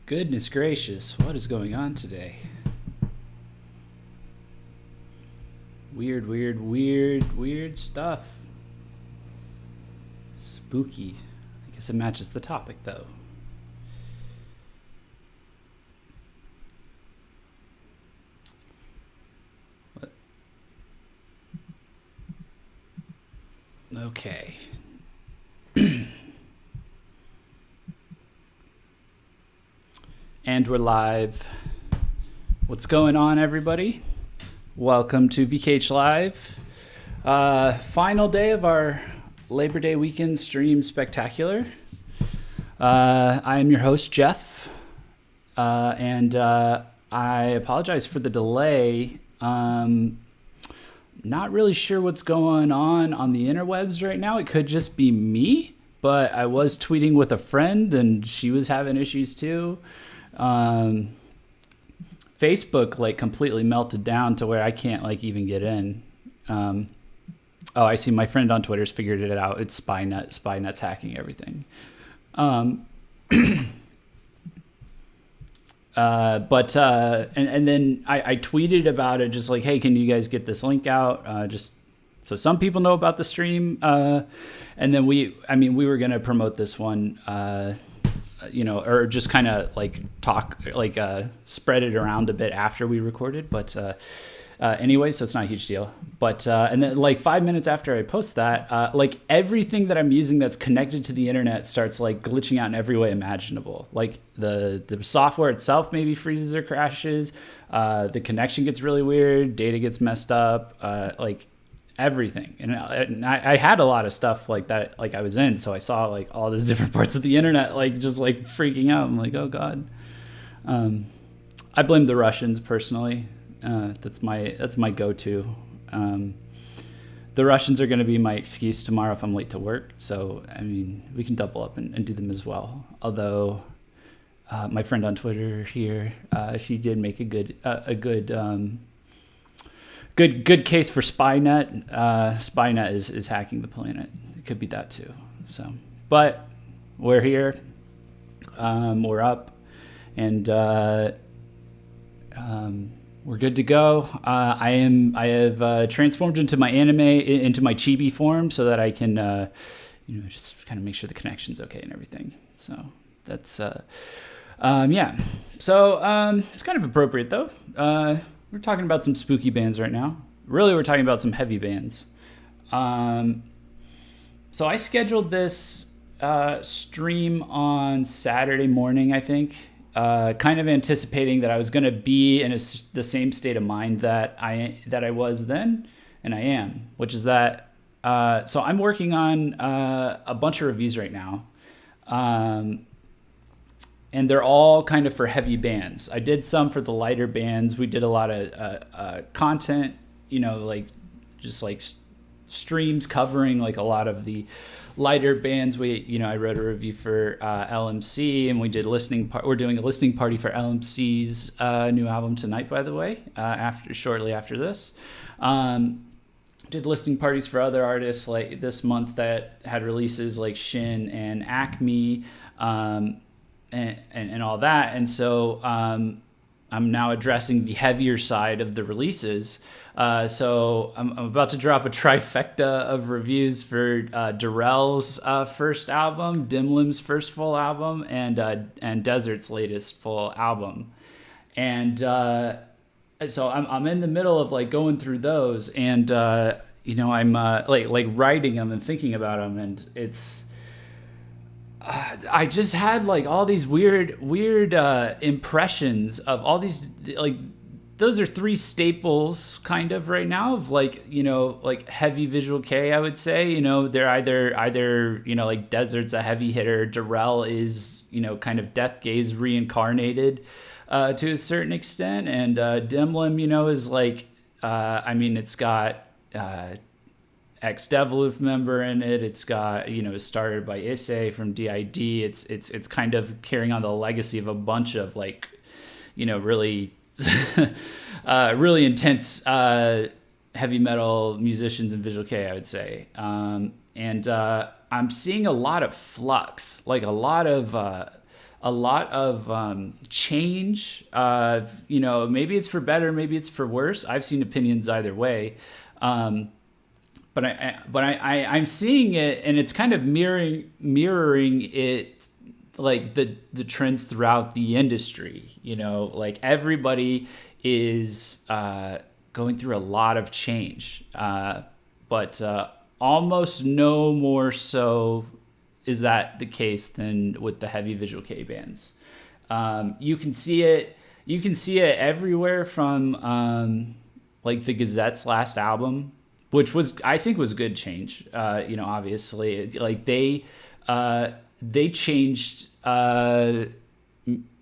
Goodness gracious, what is going on today? Weird stuff. Spooky. I guess it matches the topic though. What? Okay. And we're live. What's going on, everybody? Welcome to VKH Live. Final day of our Labor Day weekend stream spectacular. I am your host, Jeff. And I apologize for the delay. Not really sure what's going on the interwebs right now. It could just be me, but I was tweeting with a friend and she was having issues too. Facebook like completely melted down to where I can't like even get in. Oh, I see my friend on Twitter's figured it out. It's Spynet. Spynet's hacking everything. And then I tweeted about it, just like, hey, can you guys get this link out? Just so some people know about the stream. And then we were going to promote this one, or just kind of like talk, like spread it around a bit after we recorded. But anyway, so it's not a huge deal. But and then like 5 minutes after I post that, like everything that I'm using that's connected to the internet starts like glitching out in every way imaginable. Like the software itself maybe freezes or crashes. The connection gets really weird. Data gets messed up. Like everything. And I had a lot of stuff like that, like I was in. So I saw like all these different parts of the internet, like just like freaking out. I'm like, oh God. I blame the Russians personally. That's my go-to. The Russians are going to be my excuse tomorrow if I'm late to work. So, I mean, we can double up and do them as well. Although, my friend on Twitter here, she did make a good case for Spynet. Spynet is hacking the planet. It could be that too. So, but we're here. We're up, and we're good to go. I have transformed into my chibi form so that I can, just kind of make sure the connection's okay and everything. So that's yeah. So it's kind of appropriate though. We're talking about some spooky bands right now. Really, we're talking about some heavy bands. So I scheduled this stream on Saturday morning, I think, kind of anticipating that I was going to be in the same state of mind that I was then, and I am, which is that. So I'm working on a bunch of reviews right now. And they're all kind of for heavy bands. I did some for the lighter bands. We did a lot of content, like just like streams covering like a lot of the lighter bands. I wrote a review for LMC, and we did we're doing a listening party for LMC's new album tonight, by the way, shortly after this. Did listening parties for other artists like this month that had releases like Shin and Acme. And all that. And so I'm now addressing the heavier side of the releases. So I'm about to drop a trifecta of reviews for DARRELL's first album, DIMLIM's first full album, and DEZERT's latest full album. And so I'm in the middle of like going through those, and I'm like writing them and thinking about them, and it's. I just had like all these weird impressions of all these, like, those are three staples kind of right now of like, like heavy visual K, I would say. They're either like DEZERT's a heavy hitter, DARRELL is, kind of Death Gaze reincarnated to a certain extent, and DIMLIM, is like, it's got ex-Deviloof member in it. It's got, started by Issei from DID. It's kind of carrying on the legacy of a bunch of like, really, really intense heavy metal musicians in visual K, I would say. And I'm seeing a lot of flux, like a lot of a lot of change. Maybe it's for better, maybe it's for worse. I've seen opinions either way. But I'm seeing it, and it's kind of mirroring it, like the trends throughout the industry. Like everybody is going through a lot of change, but almost no more so is that the case than with the heavy visual kei bands. You can see it everywhere from like the Gazette's last album, which I think was good change. Obviously, like they changed.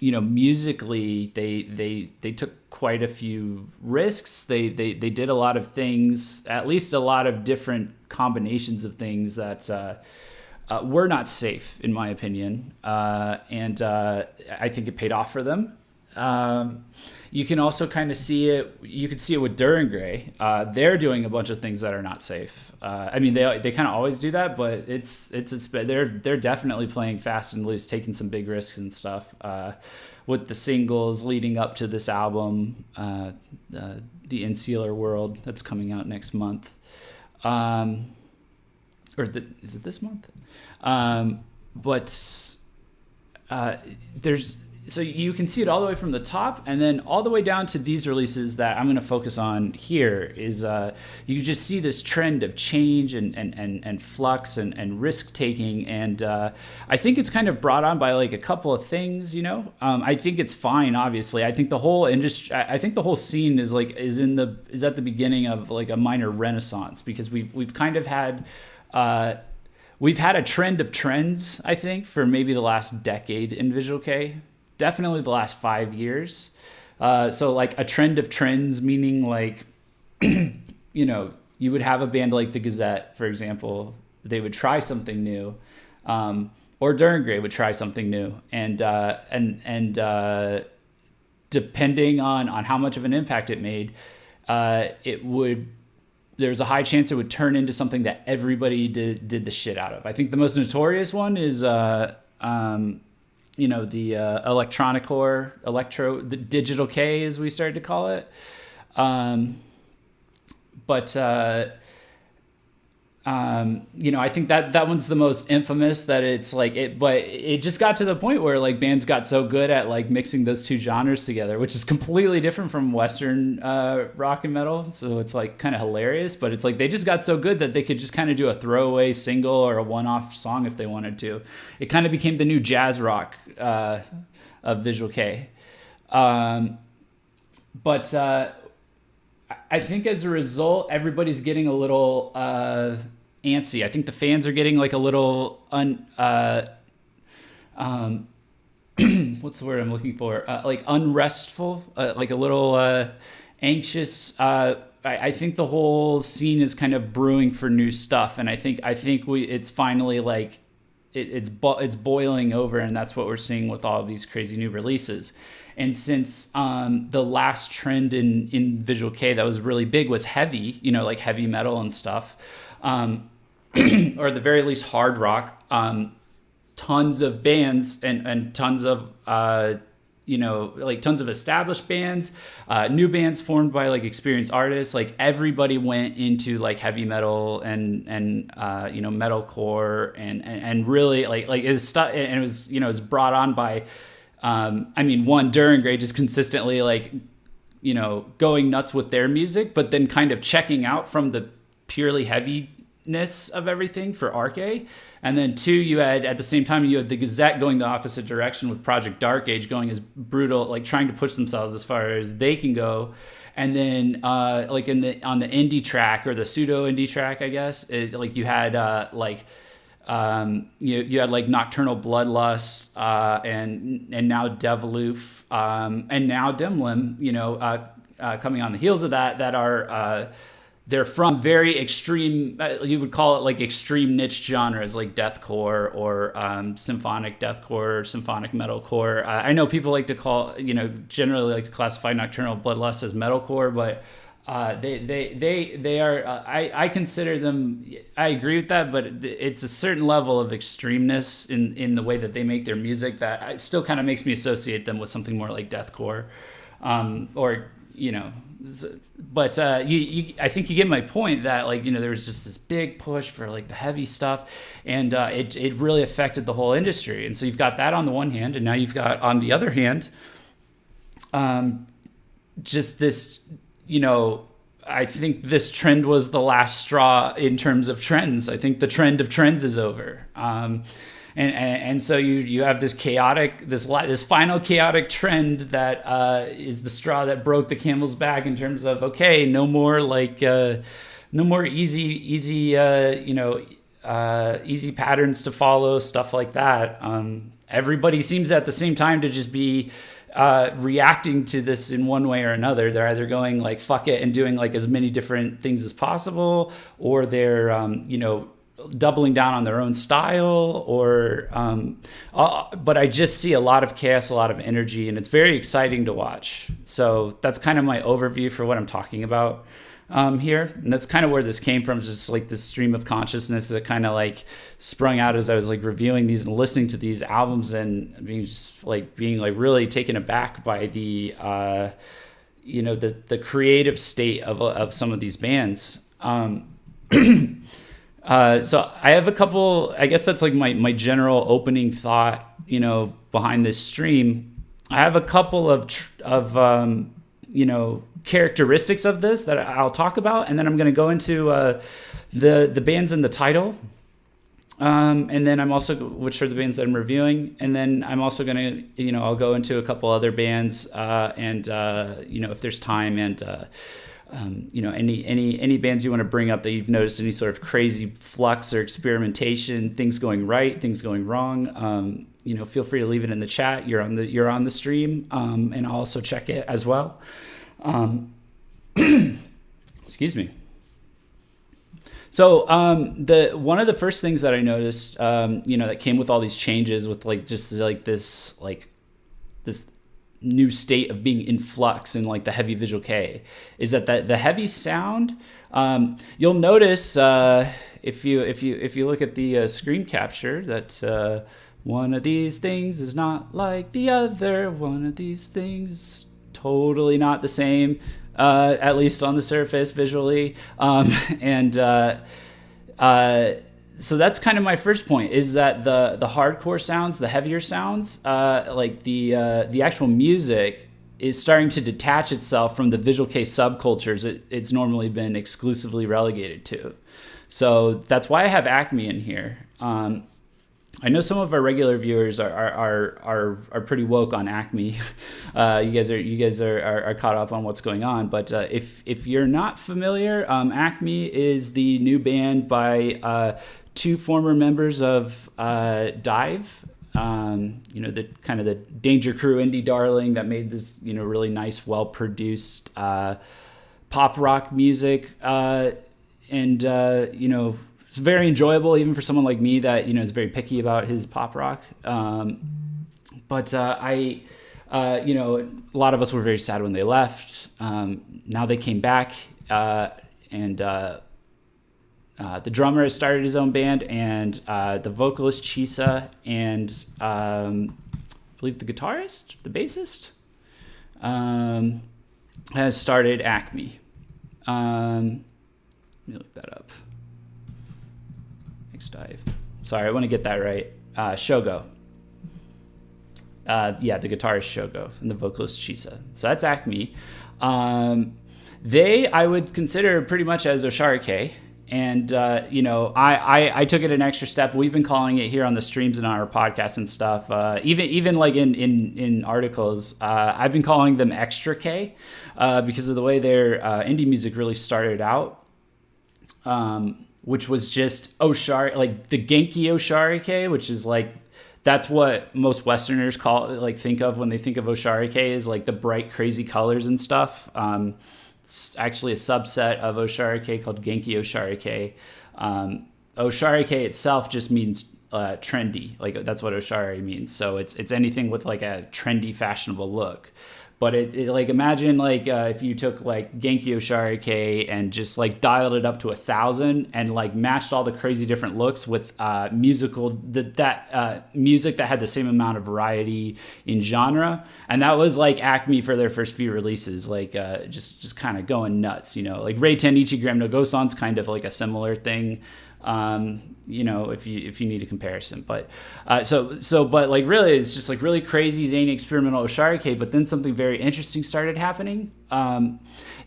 Musically, they took quite a few risks. They did a lot of things, at least a lot of different combinations of things that were not safe, in my opinion. And I think it paid off for them. You can also kind of see it. You can see it with Dur and Gray. They're doing a bunch of things that are not safe. They kind of always do that, but they're definitely playing fast and loose, taking some big risks and stuff. With the singles leading up to this album, the Insular World that's coming out next month, is it this month? So you can see it all the way from the top, and then all the way down to these releases that I'm going to focus on here is you just see this trend of change and flux and risk taking, and I think it's kind of brought on by like a couple of things. I think it's fine. Obviously, I think the whole industry, I think the whole scene is at the beginning of like a minor renaissance, because we've kind of had. We've had a trend of trends, I think, for maybe the last decade in visual kei. Definitely the last 5 years. So like a trend of trends, meaning like, you would have a band like the Gazette, for example, they would try something new, or Dur and Gray would try something new, and depending on how much of an impact it made, there's a high chance it would turn into something that everybody did the shit out of. I think the most notorious one is the the digital kei, as we started to call it. I think that one's the most infamous, that it's like it, but it just got to the point where like bands got so good at like mixing those two genres together, which is completely different from Western rock and metal. So it's like kind of hilarious, but it's like they just got so good that they could just kind of do a throwaway single or a one-off song if they wanted to. It kind of became the new jazz rock of visual kei. I think as a result, everybody's getting a little antsy. I think the fans are getting like a little what's the word I'm looking for? Like unrestful, like a little anxious. I think the whole scene is kind of brewing for new stuff, and I think it's finally like it's boiling over, and that's what we're seeing with all of these crazy new releases. And since the last trend in visual kei that was really big was heavy, like heavy metal and stuff, or at the very least hard rock, tons of bands and tons of tons of established bands, new bands formed by like experienced artists, like everybody went into like heavy metal and metalcore and really like it was stuff, and it was it was brought on by Dur and Gray just consistently going nuts with their music, but then kind of checking out from the purely heaviness of everything for Arche. And then two, you had at the same time, you had the Gazette going the opposite direction with Project Dark Age going as brutal, like trying to push themselves as far as they can go. And then on the indie track, or the pseudo indie track, I guess, you had you had like Nocturnal Bloodlust, and now Deviloof, and now DIMLIM, coming on the heels of that are they're from very extreme, you would call it like extreme niche genres like deathcore or symphonic deathcore or symphonic metalcore. I know people like to generally like to classify Nocturnal Bloodlust as metalcore, but They are. I consider them. I agree with that, but it's a certain level of extremeness in the way that they make their music that still kind of makes me associate them with something more like deathcore, or you know. But I think you get my point that like there was just this big push for like the heavy stuff, and it really affected the whole industry. And so you've got that on the one hand, and now you've got on the other hand, just this. I think this trend was the last straw in terms of trends. I think the trend of trends is over. And so you have this chaotic, this final chaotic trend that is the straw that broke the camel's back in terms of, okay, no more easy patterns to follow, stuff like that. Everybody seems at the same time to just be reacting to this in one way or another. They're either going like fuck it and doing like as many different things as possible, or they're doubling down on their own style, or but I just see a lot of chaos, a lot of energy, and it's very exciting to watch. So that's kind of my overview for what I'm talking about here, and that's kind of where this came from, just like this stream of consciousness that kind of like sprung out as I was like reviewing these and listening to these albums, and being really taken aback by the the creative state of some of these bands. So I have a couple, I guess that's like my general opening thought behind this stream. I have a couple of characteristics of this that I'll talk about, and then I'm going to go into the bands in the title, and then I'm also, which are the bands that I'm reviewing, and then I'm also going to I'll go into a couple other bands, and if there's time, and any bands you want to bring up that you've noticed any sort of crazy flux or experimentation, things going right, things going wrong. Feel free to leave it in the chat. You're on the stream, and I'll also check it as well. Excuse me. So one of the first things that I noticed, that came with all these changes, with like just like this new state of being in flux in like the heavy v-kei, is that the heavy sound. You'll notice if you look at the screen capture that one of these things is not like the other. One of these things is totally not the same, at least on the surface visually. So that's kind of my first point, is that the hardcore sounds, the heavier sounds, like the actual music is starting to detach itself from the v-kei subcultures it's normally been exclusively relegated to. So that's why I have Acme in here. I know some of our regular viewers are pretty woke on Acme. You guys are caught up on what's going on. But if you're not familiar, Acme is the new band by two former members of Dive. The kind of the Danger Crew indie darling that made this really nice, well produced pop rock music, and it's very enjoyable even for someone like me that is very picky about his pop rock. But a lot of us were very sad when they left. Now they came back, and the drummer has started his own band, and the vocalist Chisa, and I believe the guitarist, the bassist, has started Acme. Let me look that up. Dive. Sorry, I want to get that right. Shogo. The guitarist Shogo and the vocalist Chisa. So that's Acme. They, I would consider pretty much as Osharike. And, I took it an extra step. We've been calling it here on the streams and on our podcasts and stuff. Even like in articles, I've been calling them Extra K, because of the way their indie music really started out. Which was just Oshari, like the Genki Osharike, which is like, that's what most Westerners think of when they think of Osharike, is like the bright, crazy colors and stuff. It's actually a subset of Osharike called Genki Osharike. Osharike itself just means trendy. Like that's what Oshari means. So it's anything with like a trendy, fashionable look. But it like, imagine like if you took like Genki Osharike and just like dialed it up to 1,000 and like matched all the crazy different looks with music that had the same amount of variety in genre. And that was like Acme for their first few releases, like just kind of going nuts, you know. Like Reiten Ichigram no Gosan's kind of like a similar thing. You know, if you need a comparison, but but like really, it's just like really crazy zany experimental Osharike. But then something very interesting started happening.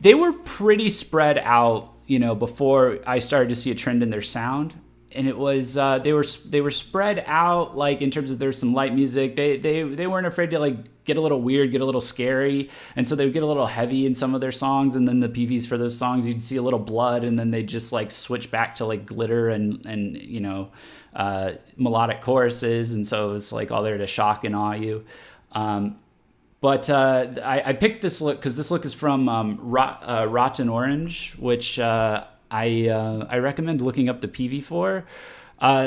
They were pretty spread out, you know, before I started to see a trend in their sound, and it was they were spread out, like in terms of there's some light music. They weren't afraid to like get a little weird, get a little scary, and so they would get a little heavy in some of their songs, and then the PVs for those songs you'd see a little blood, and then they just like switch back to like glitter and you know melodic choruses, and so it's like all there to shock and awe you. But I picked this look because this look is from Rotten Orange, which I recommend looking up the PV for.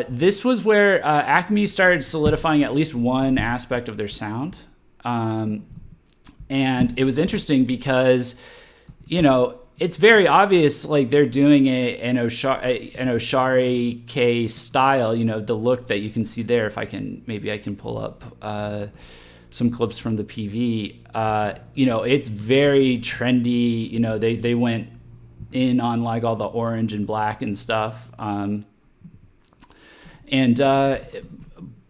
This was where Acme started solidifying at least one aspect of their sound. And it was interesting because, you know, it's very obvious, like they're doing an Osharike style, you know, the look that you can see there. If I can, maybe I can pull up some clips from the PV. You know, it's very trendy. You know, they went in on like all the orange and black and stuff.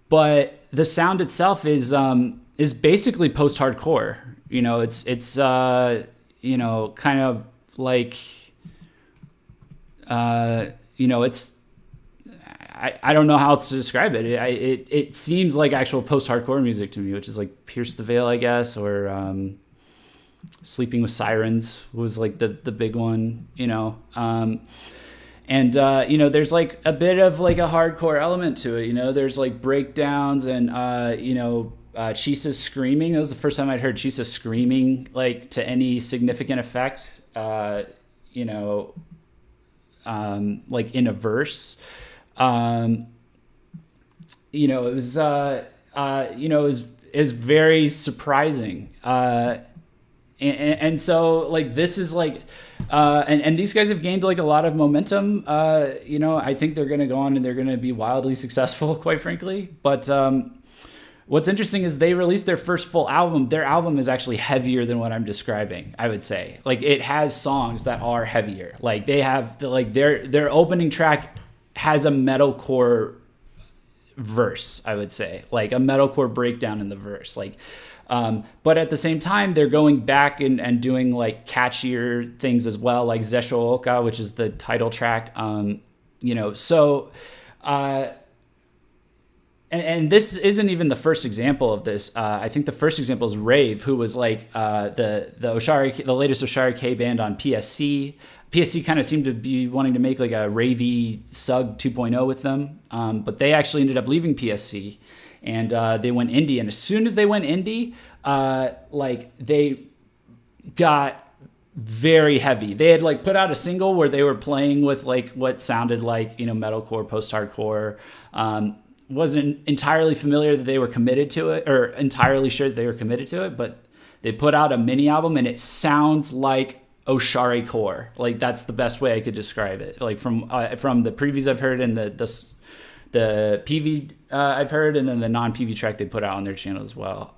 But the sound itself is basically post-hardcore. You know, it's you know, kind of like you know, it's I don't know how else to describe it. It seems like actual post-hardcore music to me, which is like Pierce the Veil, I guess, or Sleeping with Sirens was like the big one, you know. And you know, there's like a bit of like a hardcore element to it, you know. There's like breakdowns and you know, Chisa's screaming. That was the first time I'd heard Chisa screaming like to any significant effect, you know, like in a verse. You know, it was you know, it was very surprising. And so like this is like and these guys have gained like a lot of momentum. You know, I think they're going to go on and they're going to be wildly successful, quite frankly. But what's interesting is they released their first full album. Their album is actually heavier than what I'm describing, I would say. Like it has songs that are heavier. Like they have like their opening track has a metalcore verse, I would say. Like a metalcore breakdown in the verse. Like but at the same time, they're going back and doing like catchier things as well, like Zesho Oka, which is the title track. You know, so and this isn't even the first example of this. I think the first example is Rave, who was like the latest Osharike band on PSC. PSC kind of seemed to be wanting to make like a ravey Sug 2.0 with them, but they actually ended up leaving PSC. And they went indie, and as soon as they went indie, like they got very heavy. They had like put out a single where they were playing with like what sounded like, you know, metalcore, post-hardcore. Wasn't entirely familiar that they were committed to it, or entirely sure that they were committed to it, but they put out a mini album, and it sounds like Osharike. Like that's the best way I could describe it. Like from the previews I've heard and the PV I've heard, and then the non-PV track they put out on their channel as well.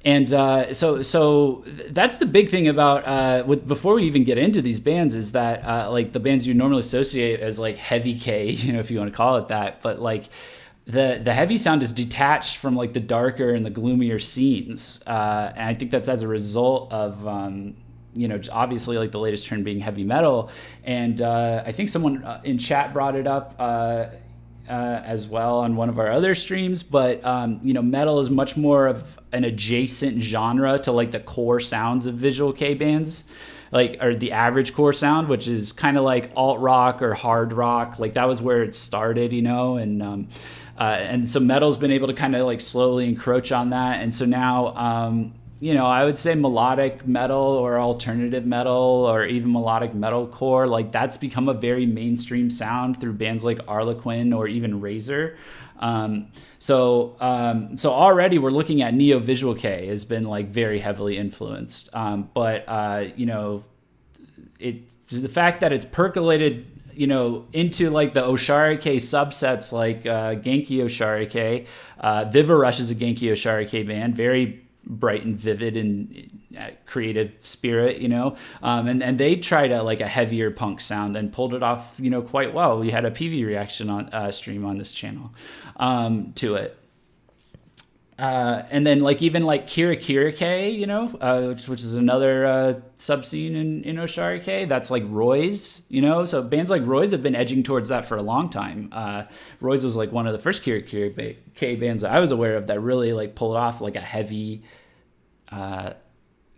So that's the big thing about before we even get into these bands is that like the bands you normally associate as like v-kei, you know, if you want to call it that, but like the heavy sound is detached from like the darker and the gloomier scenes, and I think that's as a result of you know, obviously like the latest trend being heavy metal. And I think someone in chat brought it up as well on one of our other streams. But, you know, metal is much more of an adjacent genre to like the core sounds of visual kei bands, like, or the average core sound, which is kind of like alt rock or hard rock. Like that was where it started, you know, and so metal's been able to kind of like slowly encroach on that. And so now, I would say melodic metal or alternative metal or even melodic metalcore, like that's become a very mainstream sound through bands like Arlequin or even Razor. So already we're looking at neo v-kei has been like very heavily influenced. But the fact that it's percolated, into like the Osharike subsets, like Genki Osharike. Viva Rush is a Genki Osharike band, very bright and vivid and creative spirit, and they tried like a heavier punk sound and pulled it off, quite well. We had a PV reaction on stream on this channel to it. And then like even like Kira Kirike, which is another sub-scene in Osharike, that's like Roy's, so bands like Roy's have been edging towards that for a long time. Roy's was like one of the first Kira Kirike bands that I was aware of that really like pulled off like a heavy Kira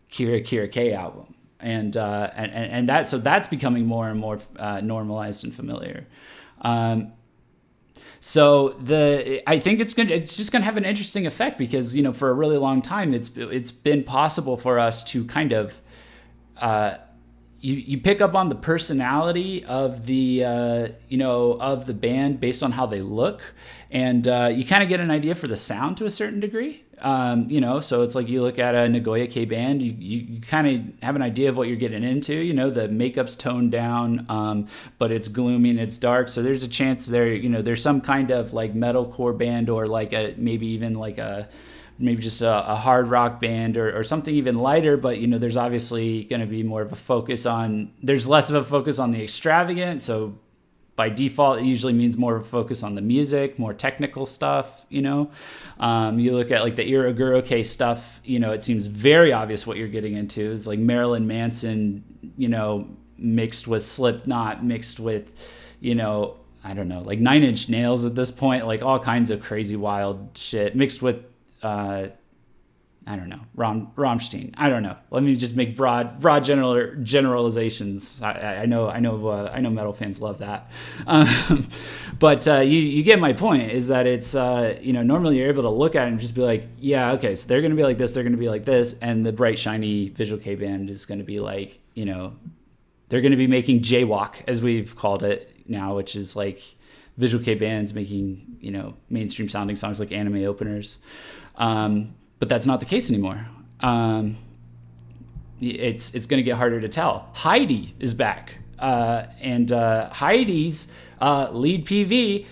Kirike album. And that's becoming more and more normalized and familiar. So I think it's just gonna have an interesting effect because for a really long time it's been possible for us to kind of you pick up on the personality of the of the band based on how they look, and you kind of get an idea for the sound to a certain degree. So it's like you look at a Nagoya K band, you kind of have an idea of what you're getting into. The makeup's toned down, but it's gloomy and it's dark. So there's a chance there's some kind of like metalcore band or like maybe just a hard rock band or something even lighter. But there's obviously going to be more of a focus on. There's less of a focus on the extravagant. So by default, it usually means more of a focus on the music, more technical stuff, you look at like the Iraguro stuff, it seems very obvious what you're getting into. It's like Marilyn Manson, mixed with Slipknot, mixed with, I don't know, like Nine Inch Nails at this point, like all kinds of crazy wild shit mixed with, I don't know, Rammstein. I don't know. Let me just make broad generalizations. I know metal fans love that, but you get my point. Is that it's normally you're able to look at it and just be like, yeah, okay, so they're gonna be like this, they're gonna be like this, and the bright shiny Visual K band is gonna be like, they're gonna be making jaywalk, as we've called it now, which is like Visual K bands making mainstream sounding songs like anime openers. But that's not the case anymore. It's going to get harder to tell. Heidi is back, and Heidi's lead PV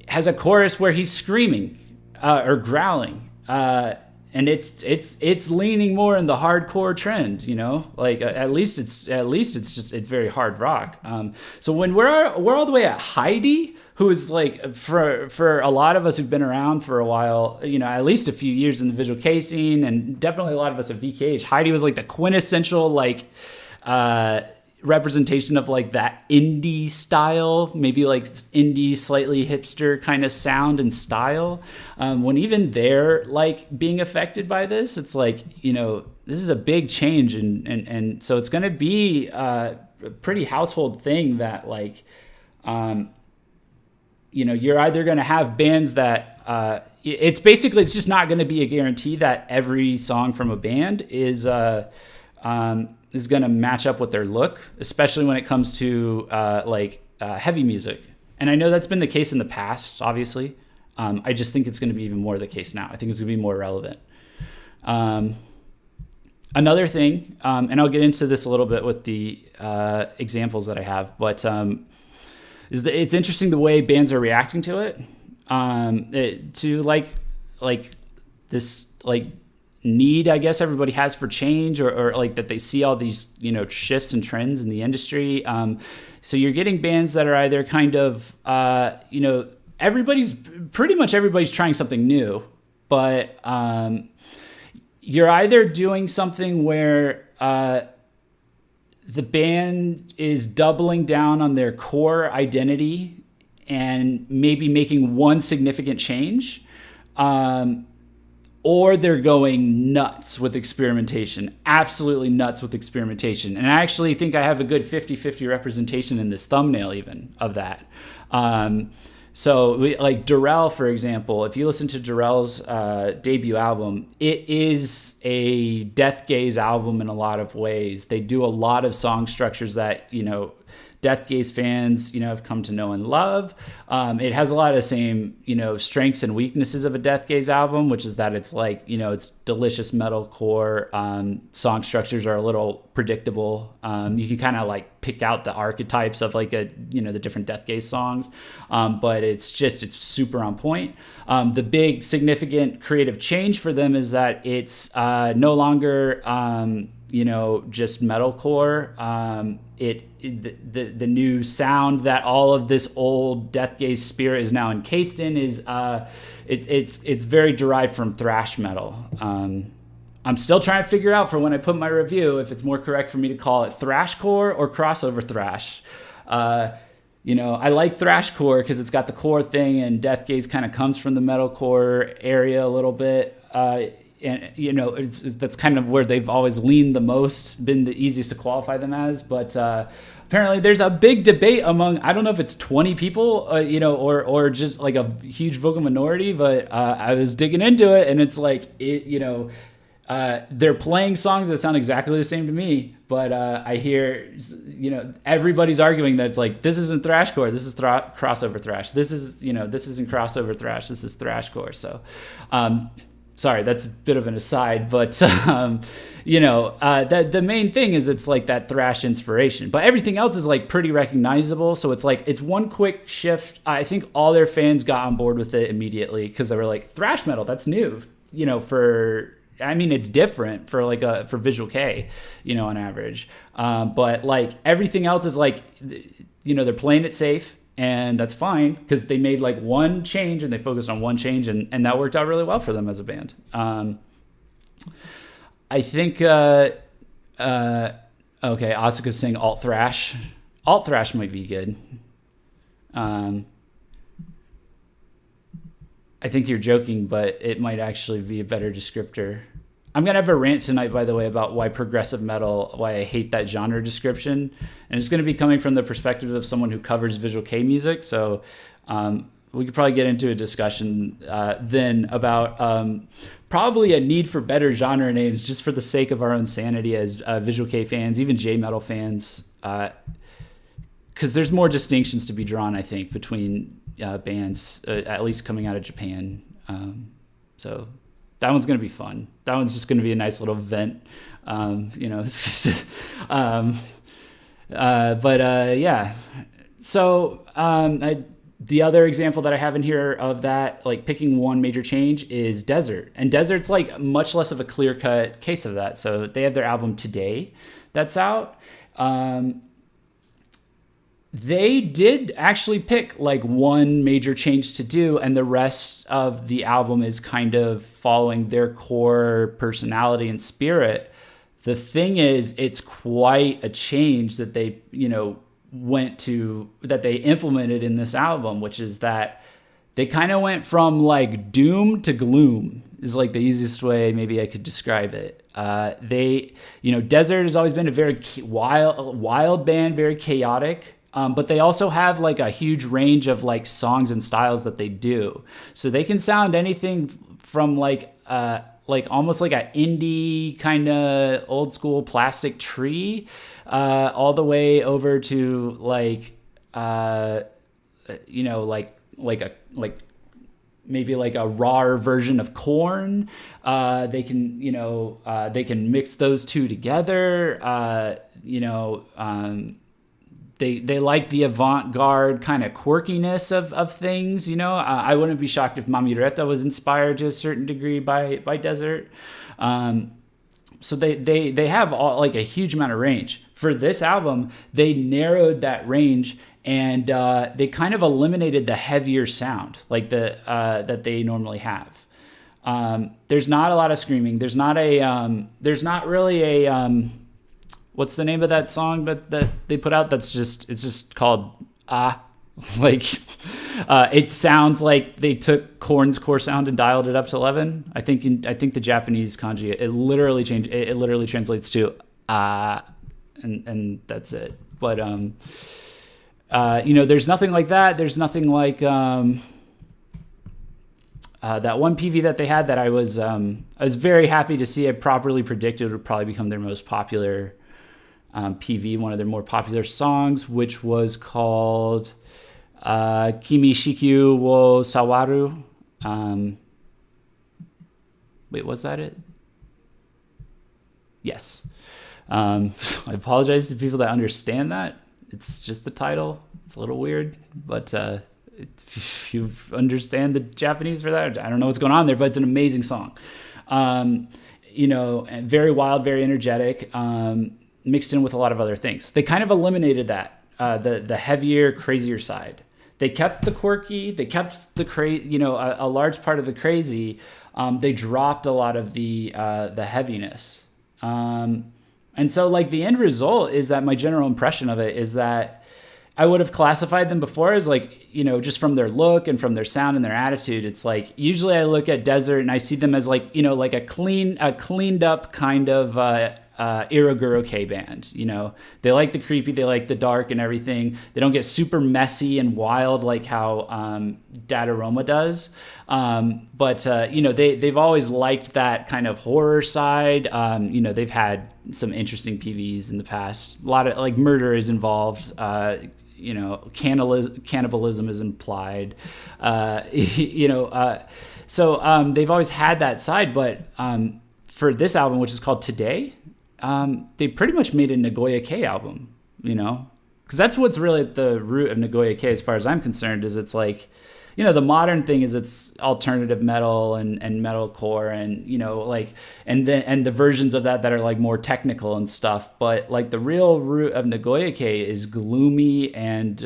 has a chorus where he's screaming or growling, and it's leaning more in the hardcore trend. Like at least it's very hard rock. So when we're all the way at Heidi, who is like for a lot of us who've been around for a while, at least a few years in the Visual K scene, and definitely a lot of us at VKH, Heidi was like the quintessential like representation of like that indie style, maybe like indie, slightly hipster kind of sound and style. When even they're like being affected by this, it's like, this is a big change. And so it's going to be a pretty household thing that like, you're either going to have bands that it's just not going to be a guarantee that every song from a band is going to match up with their look, especially when it comes to heavy music. And I know that's been the case in the past, obviously. I just think it's going to be even more the case now. I think it's going to be more relevant. Another thing, and I'll get into this a little bit with the examples that I have, but it's interesting the way bands are reacting to it, to like this like need I guess everybody has for change, or like that they see all these shifts and trends in the industry. So you're getting bands that are either kind of everybody's trying something new, but you're either doing something where the band is doubling down on their core identity and maybe making one significant change, or they're going nuts with experimentation, absolutely nuts with experimentation. And I actually think I have a good 50-50 representation in this thumbnail even of that. So like Darrell, for example, if you listen to Darrell's debut album, it is a death gaze album in a lot of ways. They do a lot of song structures that, death gaze fans, have come to know and love. It has a lot of the same, strengths and weaknesses of a death gaze album, which is that it's like, it's delicious metalcore. Song structures are a little predictable. You can kind of like pick out the archetypes of like the different death gaze songs. But it's super on point. The big significant creative change for them is that it's no longer, just metalcore. The new sound that all of this old death gaze spirit is now encased in is it's very derived from thrash metal. I'm still trying to figure out for when I put my review if it's more correct for me to call it thrashcore or crossover thrash. I like thrashcore because it's got the core thing, and death gaze kind of comes from the metalcore area a little bit. And that's kind of where they've always leaned the most, been the easiest to qualify them as. But apparently there's a big debate among, I don't know if it's 20 people, or just like a huge vocal minority, but I was digging into it, and it's like, they're playing songs that sound exactly the same to me, but I hear, everybody's arguing that it's like, this isn't thrashcore, this is crossover thrash. This isn't crossover thrash, this is thrashcore. So, sorry, that's a bit of an aside, but the main thing is it's like that thrash inspiration, but everything else is like pretty recognizable. So it's like, it's one quick shift. I think all their fans got on board with it immediately because they were like, thrash metal, that's new, it's different for for v-kei, on average. But like everything else is like, they're playing it safe. And that's fine because they made like one change and they focused on one change, and that worked out really well for them as a band. I think, okay, Asuka's saying alt thrash. Alt thrash might be good. I think you're joking, but it might actually be a better descriptor. I'm going to have a rant tonight, by the way, about why progressive metal, why I hate that genre description. And it's going to be coming from the perspective of someone who covers v-kei music. So we could probably get into a discussion then about probably a need for better genre names just for the sake of our own sanity as v-kei fans, even J-metal fans. Because there's more distinctions to be drawn, I think, between bands, at least coming out of Japan. So that one's going to be fun. That one's just going to be a nice little vent. It's just, yeah. So the other example that I have in here of that, like picking one major change, is DEZERT. And DEZERT's like much less of a clear-cut case of that. So they have their album Today that's out. They did actually pick like one major change to do, and the rest of the album is kind of following their core personality and spirit. The thing is, it's quite a change that they, that they implemented in this album, which is that they kind of went from like doom to gloom is like the easiest way maybe I could describe it. DEZERT has always been a very wild band, very chaotic. But they also have like a huge range of like songs and styles that they do. So they can sound anything from like almost like an indie kind of old school Plastic Tree, all the way over to maybe like a rawer version of Korn. They can mix those two together. They like the avant-garde kind of quirkiness of things, I wouldn't be shocked if Mamireta was inspired to a certain degree by DEZERT. So they have all, like a huge amount of range. For this album, they narrowed that range, and they kind of eliminated the heavier sound like that they normally have. There's not a lot of screaming. There's not really a what's the name of that song that they put out? It's just called it sounds like they took Korn's core sound and dialed it up to 11. I think the Japanese kanji, it literally changed. It literally translates to and that's it. But there's nothing like that. There's nothing like that one PV that they had that I was very happy to see. I properly predicted would probably become their most popular PV, one of their more popular songs, which was called Kimi Shikyu wo Sawaru. Wait, was that it? Yes. So I apologize to people that understand that. It's just the title. It's a little weird, but if you understand the Japanese for that, I don't know what's going on there, but it's an amazing song. And very wild, very energetic, mixed in with a lot of other things. They kind of eliminated that, the heavier, crazier side. They kept the quirky, they kept the a large part of the crazy. They dropped a lot of the heaviness. And so like the end result is that my general impression of it is that I would have classified them before as like, just from their look and from their sound and their attitude. It's like, usually I look at DEZERT and I see them as like, like a cleaned up kind of, Iraguro-kei band. They like the creepy, they like the dark and everything. They don't get super messy and wild like how DARRELL does. But they've always liked that kind of horror side. They've had some interesting PVs in the past. A lot of like murder is involved. Cannibalism is implied. So they've always had that side. But for this album, which is called Today, they pretty much made a Nagoya-kei album, because that's what's really at the root of Nagoya-kei, as far as I'm concerned, is it's like, the modern thing is it's alternative metal and metalcore and, and the versions of that are like more technical and stuff. But like the real root of Nagoya-kei is gloomy and,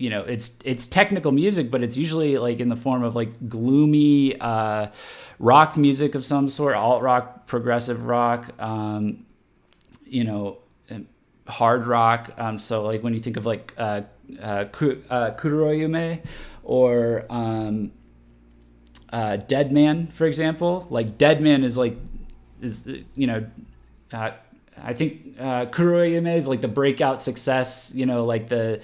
it's technical music, but it's usually like in the form of like gloomy, rock music of some sort, alt rock, progressive rock, hard rock. So like when you think of like Kuroyume or Dead Man, for example, like Dead Man is I think Kuroyume is like the breakout success, like the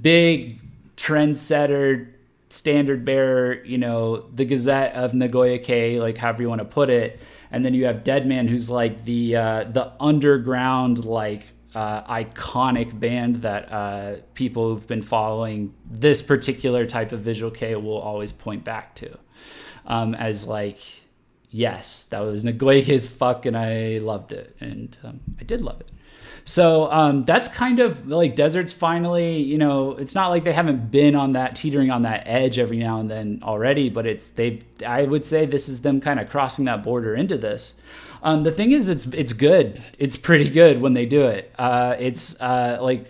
big trendsetter, standard bearer, the Gazette of Nagoya-kei, like however you want to put it. And then you have Dead Man, who's like the underground, like iconic band that people who've been following this particular type of visual kei will always point back to, as like, yes, that was Nagoya-kei's fuck, and I loved it, and I did love it. So that's kind of like DEZERT's finally, it's not like they haven't been on that, teetering on that edge every now and then already, but I would say this is them kind of crossing that border into this. The thing is, it's good. It's pretty good when they do it. It's like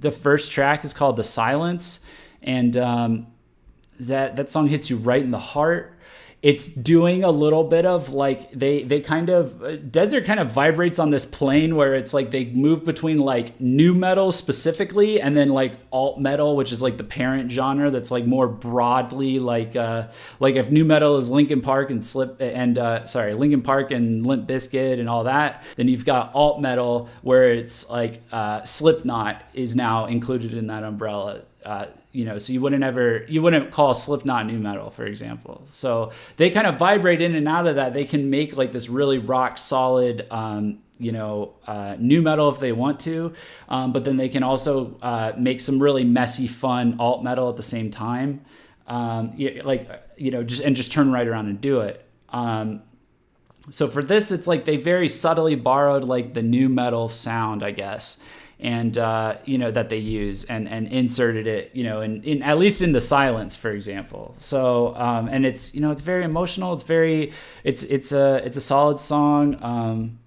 the first track is called The Silence, and that song hits you right in the heart. It's doing a little bit of like they kind of DEZERT kind of vibrates on this plane where it's like they move between like new metal specifically and then like alt metal, which is like the parent genre that's like more broadly like if new metal is Linkin Park and Linkin Park and Limp Bizkit and all that, then you've got alt metal where it's like Slipknot is now included in that umbrella. So you wouldn't call Slipknot new metal, for example. So they kind of vibrate in and out of that. They can make like this really rock solid, new metal if they want to, but then they can also make some really messy, fun alt metal at the same time. Just turn right around and do it. So for this, it's like they very subtly borrowed like the new metal sound, I guess. And that they use and inserted it, in at least in The Silence, for example. So and it's it's very emotional. It's a solid song.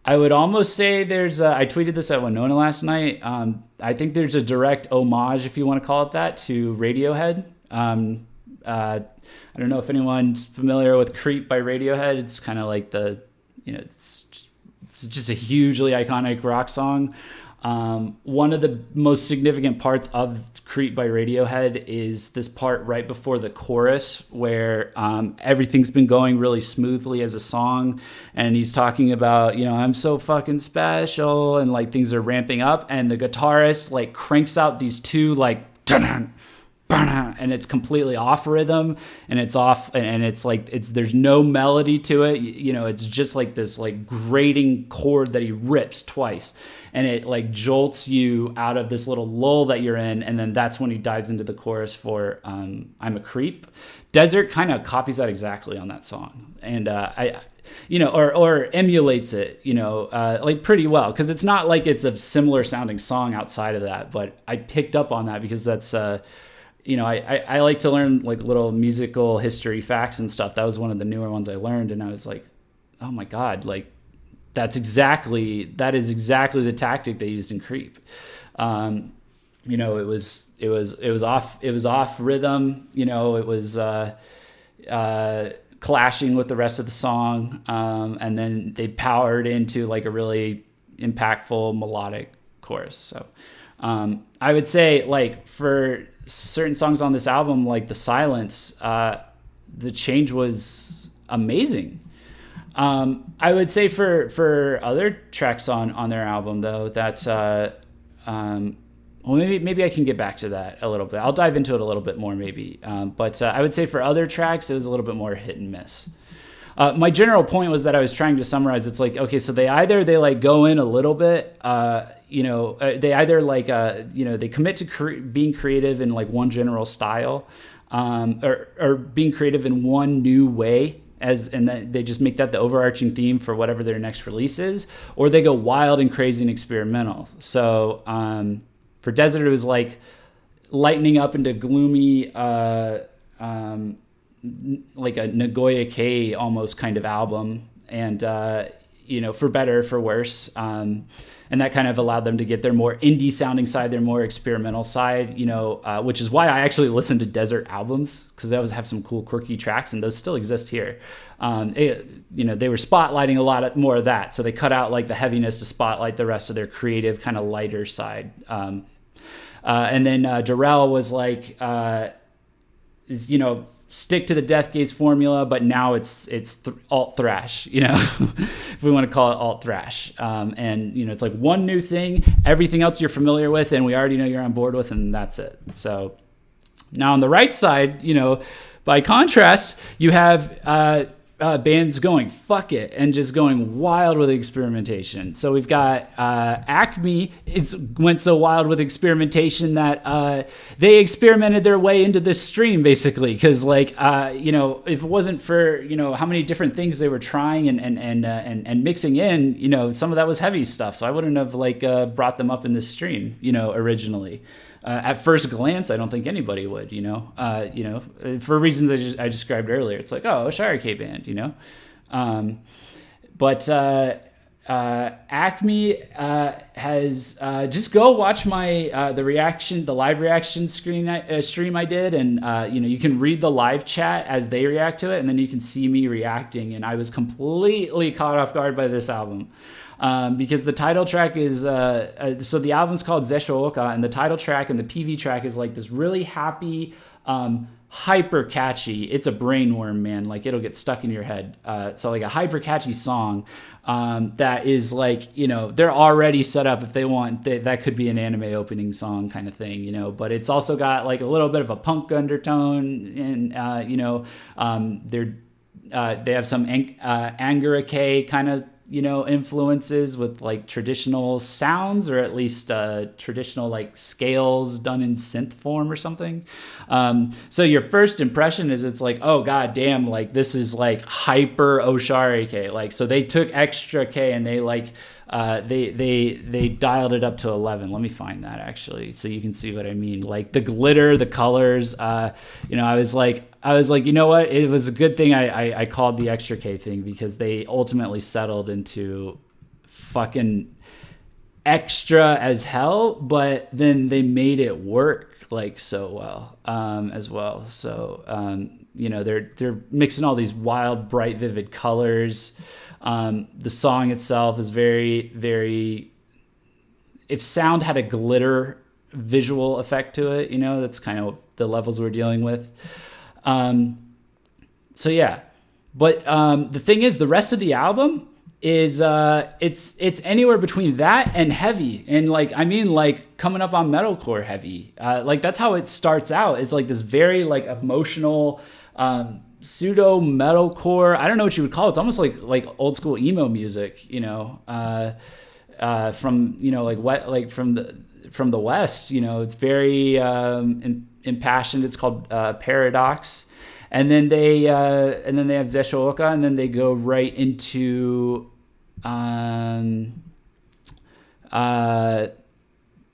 I would almost say I tweeted this at Winona last night. I think there's a direct homage, if you want to call it that, to Radiohead. I don't know if anyone's familiar with Creep by Radiohead. It's kind of like it's just a hugely iconic rock song. One of the most significant parts of Creep by Radiohead is this part right before the chorus where everything's been going really smoothly as a song, and he's talking about, I'm so fucking special, and like things are ramping up, and the guitarist like cranks out these two like dun-dun, and it's completely off rhythm, and it's off, and it's like there's no melody to it. It's just like this like grating chord that he rips twice, and it like jolts you out of this little lull that you're in, and then that's when he dives into the chorus for I'm a Creep. DEZERT kind of copies that exactly on that song, and or emulates it, like pretty well, because it's not like it's a similar sounding song outside of that, but I picked up on that because that's I like to learn like little musical history facts and stuff. That was one of the newer ones I learned, and I was like, oh my God, like that is exactly the tactic they used in Creep. It was off rhythm, it was clashing with the rest of the song, and then they powered into like a really impactful melodic chorus. So I would say like for certain songs on this album, like The Silence, the change was amazing. I would say for other tracks on their album though, that well, maybe I can get back to that a little bit. I'll dive into it a little bit more maybe. But I would say for other tracks, it was a little bit more hit and miss. My general point was that I was trying to summarize. It's like, okay, so they like go in a little bit, they either like, they commit to being creative in like one general style, or being creative in one new way, and then they just make that the overarching theme for whatever their next release is, or they go wild and crazy and experimental. So for DEZERT, it was like lightening up into gloomy, like a Nagoya Kei almost kind of album, and for better, for worse, and that kind of allowed them to get their more indie sounding side, their more experimental side, which is why I actually listened to DEZERT albums, because they always have some cool quirky tracks, and those still exist here. They were spotlighting a lot more of that, so they cut out like the heaviness to spotlight the rest of their creative kind of lighter side. And then Darrell was like, stick to the Death Gaze formula, but now it's alt thrash, if we want to call it alt thrash. And it's like one new thing, everything else you're familiar with and we already know you're on board with, and that's it. So now on the right side, by contrast, you have bands going fuck it and just going wild with experimentation. So we've got Acme went so wild with experimentation that they experimented their way into this stream, basically, because like if it wasn't for how many different things they were trying and mixing in, some of that was heavy stuff, so I wouldn't have like brought them up in this stream originally. At first glance, I don't think anybody would, for reasons I described earlier. It's like, oh, a Shire-K band, But Acme has just go watch my the live reaction stream I did, and you can read the live chat as they react to it, and then you can see me reacting, and I was completely caught off guard by this album. Because the title track is so the album's called Zesho Oka, and the title track and the PV track is like this really happy, hyper catchy. It's a brainworm, man. Like it'll get stuck in your head. So like a hyper catchy song that is like, they're already set up if they want. That could be an anime opening song kind of thing, But it's also got like a little bit of a punk undertone, and they have some Angara-K kind of influences with like traditional sounds, or at least traditional like scales done in synth form or something. So your first impression is it's like, oh god damn, like this is like hyper Oshari-K. Like, so they took extra K and they like they dialed it up to 11. Let me find that actually, so you can see what I mean. Like the glitter, the colors. I was like, you know what? It was a good thing I called the extra K thing, because they ultimately settled into fucking extra as hell, but then they made it work like so well as well. So they're mixing all these wild, bright, vivid colors. The song itself is very, very, if sound had a glitter visual effect to it, that's kind of the levels we're dealing with. So yeah, but the thing is, the rest of the album is it's anywhere between that and heavy, and like coming up on metalcore heavy. Like that's how it starts out. It's like this very like emotional pseudo metalcore. I don't know what you would call it. It's almost like old school emo music, from from the West. It's very impassioned. It's called Paradox. And then they have Zeshoka, and then they go right into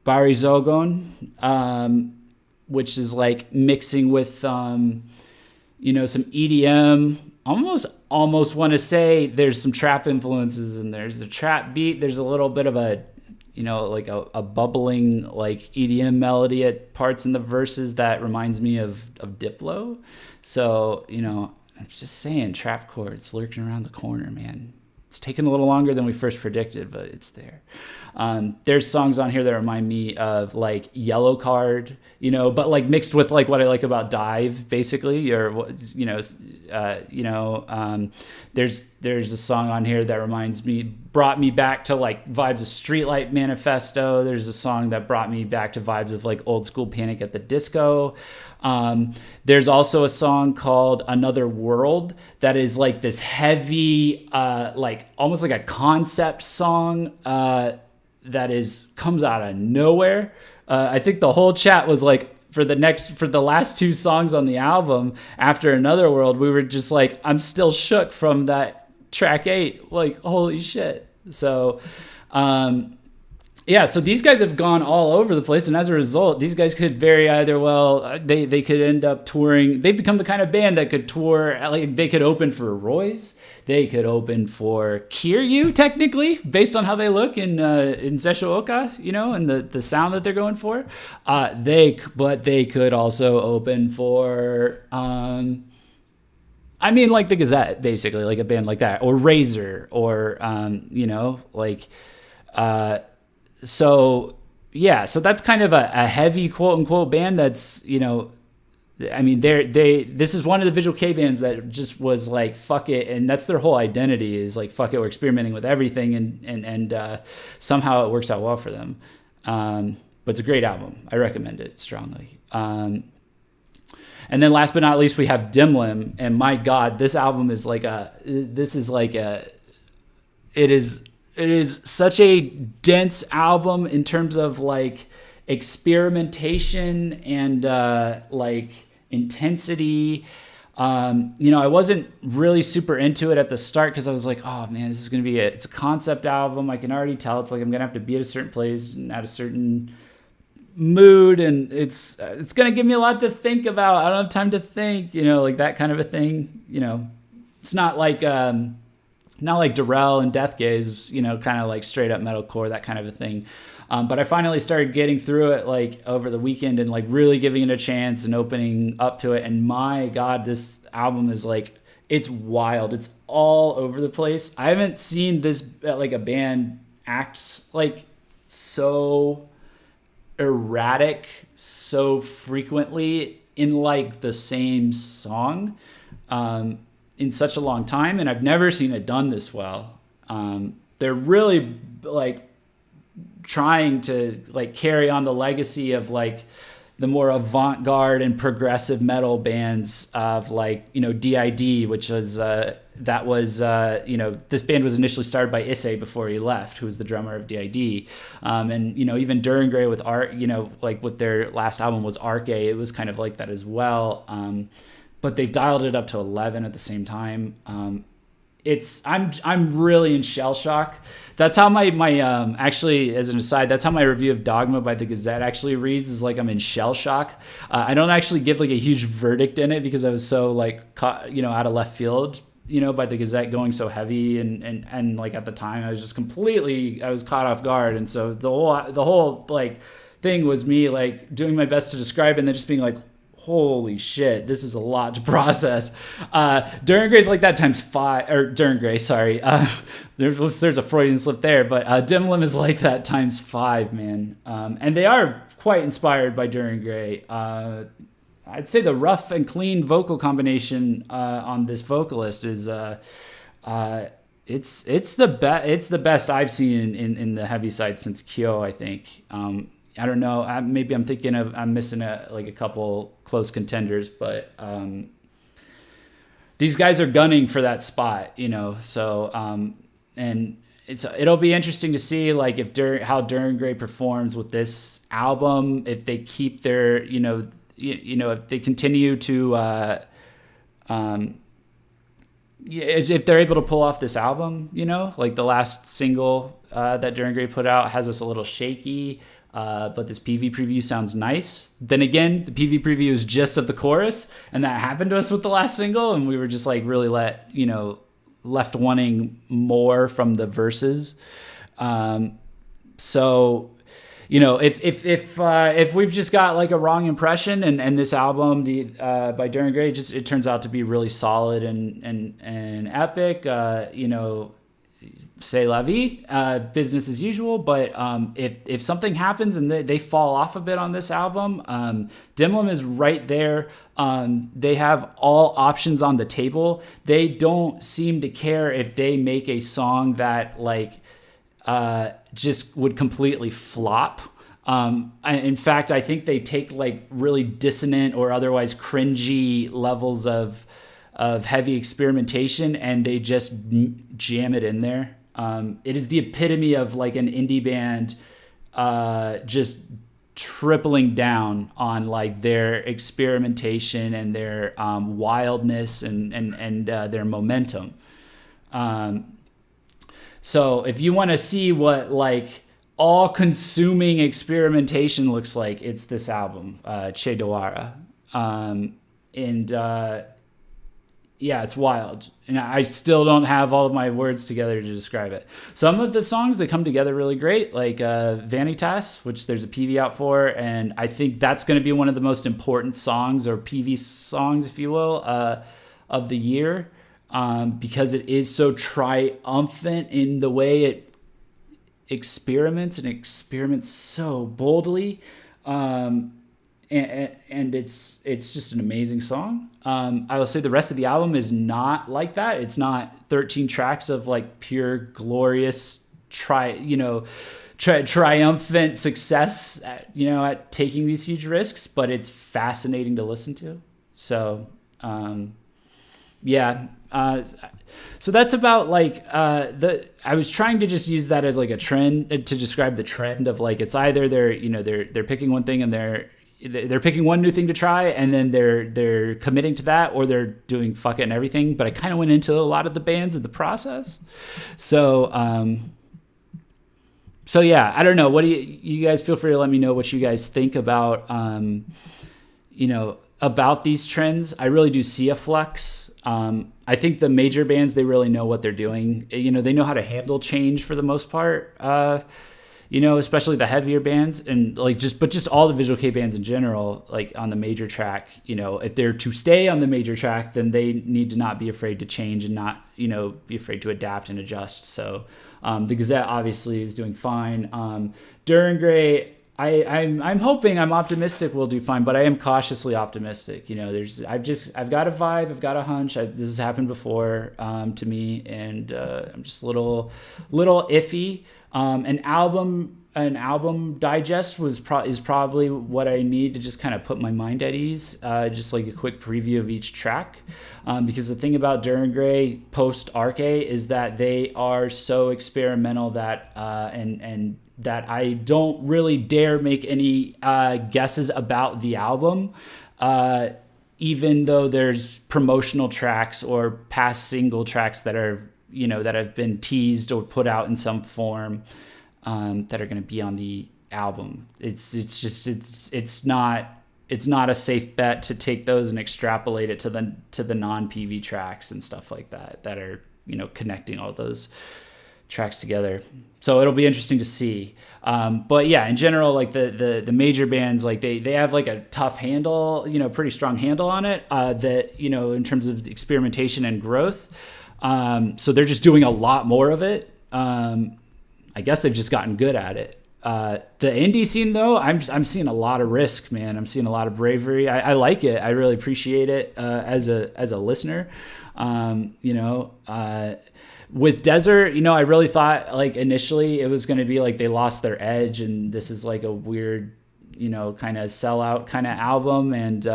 Barizogon, which is like mixing with some EDM. Almost want to say there's some trap influences, and there's a trap beat. There's a little bit of a like a bubbling like EDM melody at parts in the verses that reminds me of Diplo. So, I'm just saying, trapcore, it's lurking around the corner, man. It's taken a little longer than we first predicted, but it's there. There's songs on here that remind me of like Yellow Card, but like mixed with like what I like about Dive, basically, or there's a song on here that brought me back to like vibes of Streetlight Manifesto. There's a song that brought me back to vibes of like old school Panic at the Disco. There's also a song called Another World that is like this heavy, like almost like a concept song, that comes out of nowhere. I think the whole chat was like, for the last two songs on the album after Another World, we were just like, I'm still shook from that track 8. Like, holy shit. So, yeah, so these guys have gone all over the place, and as a result, these guys could they could end up touring. They've become the kind of band that could tour, like they could open for Roy's, they could open for Kiryu, technically, based on how they look in Zeshooka, and the sound that they're going for. But they could also open for, like the Gazette, basically, like a band like that, or Razor, or so that's kind of a heavy quote unquote band that's, this is one of the V-kei bands that just was like, fuck it. And that's their whole identity, is like, fuck it, we're experimenting with everything. And somehow it works out well for them. But it's a great album. I recommend it strongly. And then last but not least, we have DIMLIM. And my God, this album is it is such a dense album in terms of like experimentation and like intensity. I wasn't really super into it at the start because I was like, oh man, this is gonna be it's a concept album. I can already tell it's like I'm gonna have to be at a certain place and at a certain mood, and it's gonna give me a lot to think about. I don't have time to think, like that kind of a thing. It's not like Darrell and Death Gaze, kind of like straight up metalcore, that kind of a thing. But I finally started getting through it like over the weekend and like really giving it a chance and opening up to it. And my God, this album is like, it's wild. It's all over the place. I haven't seen this like a band act like so erratic so frequently in like the same song. In such a long time, and I've never seen it done this well. They're really like trying to like carry on the legacy of like the more avant-garde and progressive metal bands of like, DID, which was this band was initially started by Issei before he left, who was the drummer of DID. And even Duran Gray with Art, like with their last album was Arche, it was kind of like that as well. But they've dialed it up to 11 at the same time. I'm really in shell shock. That's how my actually, as an aside, that's how my review of Dogma by the Gazette actually reads, is like I'm in shell shock. I don't actually give like a huge verdict in it because I was so like caught, out of left field, by the Gazette going so heavy, and like at the time I was just I was caught off guard, and so the whole like thing was me like doing my best to describe it and then just being like, holy shit, this is a lot to process. Duran Gray's like that times 5, or Duran Gray, sorry. There's a Freudian slip there, but DIMLIM is like that times 5, man. And they are quite inspired by Duran Gray. I'd say the rough and clean vocal combination on this vocalist is it's the best I've seen in the heavy side since Kyo, I think. I don't know. Maybe I'm missing a couple close contenders, but these guys are gunning for that spot, So and it'll be interesting to see like how Duran Gray performs with this album, if they keep their if they continue to if they're able to pull off this album, like the last single that Duran Gray put out has us a little shaky. But this PV preview sounds nice. Then again, the PV preview is just of the chorus, and that happened to us with the last single, and we were just like really left wanting more from the verses. So, if we've just got like a wrong impression, and this album, by Duran Gray, it turns out to be really solid and epic. C'est la vie, business as usual. But if something happens and they fall off a bit on this album, DIMLIM is right there. They have all options on the table. They don't seem to care if they make a song that just would completely flop. In fact, I think they take like really dissonant or otherwise cringy levels of heavy experimentation, and they just jam it in there. It is the epitome of like an indie band just tripling down on like their experimentation and their wildness and their momentum. So if you want to see what like all-consuming experimentation looks like, it's this album, Che Dawara. Yeah, it's wild. And I still don't have all of my words together to describe it. Some of the songs, they come together really great, like Vanitas, which there's a PV out for. And I think that's going to be one of the most important songs, or PV songs, if you will, of the year. Because it is so triumphant in the way it experiments so boldly. And it's just an amazing song. I will say the rest of the album is not like that. It's not 13 tracks of like pure glorious triumphant success at taking these huge risks, but it's fascinating to listen to. So so that's about like I was trying to just use that as like a trend to describe the trend of like, it's either they're picking one thing and they're picking one new thing to try, and then they're committing to that, or they're doing fuck it and everything. But I kind of went into a lot of the bands in the process. So yeah, I don't know. What do you guys, feel free to let me know what you guys think about about these trends. I really do see a flux. I think the major bands, they really know what they're doing. They know how to handle change for the most part. Especially the heavier bands, and just all the Visual Kei bands in general, like on the major track, if they're to stay on the major track, then they need to not be afraid to change and not, be afraid to adapt and adjust. So, the Gazette obviously is doing fine. Duran Gray, I'm hoping, I'm optimistic we'll do fine, but I am cautiously optimistic. I've got a vibe, I've got a hunch. This has happened before to me, and I'm just a little iffy. An album digest is probably what I need to just kind of put my mind at ease. Just like a quick preview of each track, because the thing about Duran Gray post Arche is that they are so experimental that and that I don't really dare make any guesses about the album, even though there's promotional tracks or past single tracks that are that have been teased or put out in some form, that are going to be on the album. It's not a safe bet to take those and extrapolate it to the non-PV tracks and stuff like that are connecting all those tracks together. So it'll be interesting to see. But yeah, in general, like the major bands, like they have like a tough handle, pretty strong handle on it, that, in terms of experimentation and growth. So they're just doing a lot more of it. I guess they've just gotten good at it. The indie scene though, I'm seeing a lot of risk, man. I'm seeing a lot of bravery. I like it. I really appreciate it, as a listener. With DEZERT, I really thought like initially it was going to be like they lost their edge and this is like a weird, kind of sellout kind of album. And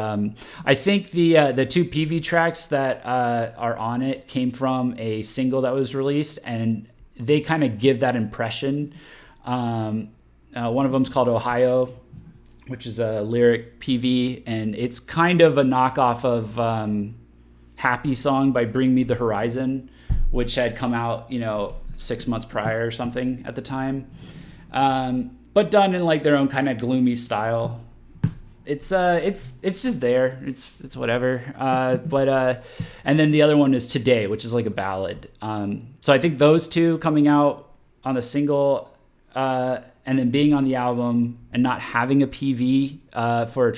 I think the two PV tracks that are on it came from a single that was released, and they kind of give that impression. One of them's called Ohio, which is a lyric PV, and it's kind of a knockoff of Happy Song by Bring Me the Horizon, which had come out, 6 months prior or something at the time. But done in like their own kind of gloomy style. It's just there. It's whatever. And then the other one is Today, which is like a ballad. So I think those two coming out on the single, and then being on the album and not having a PV for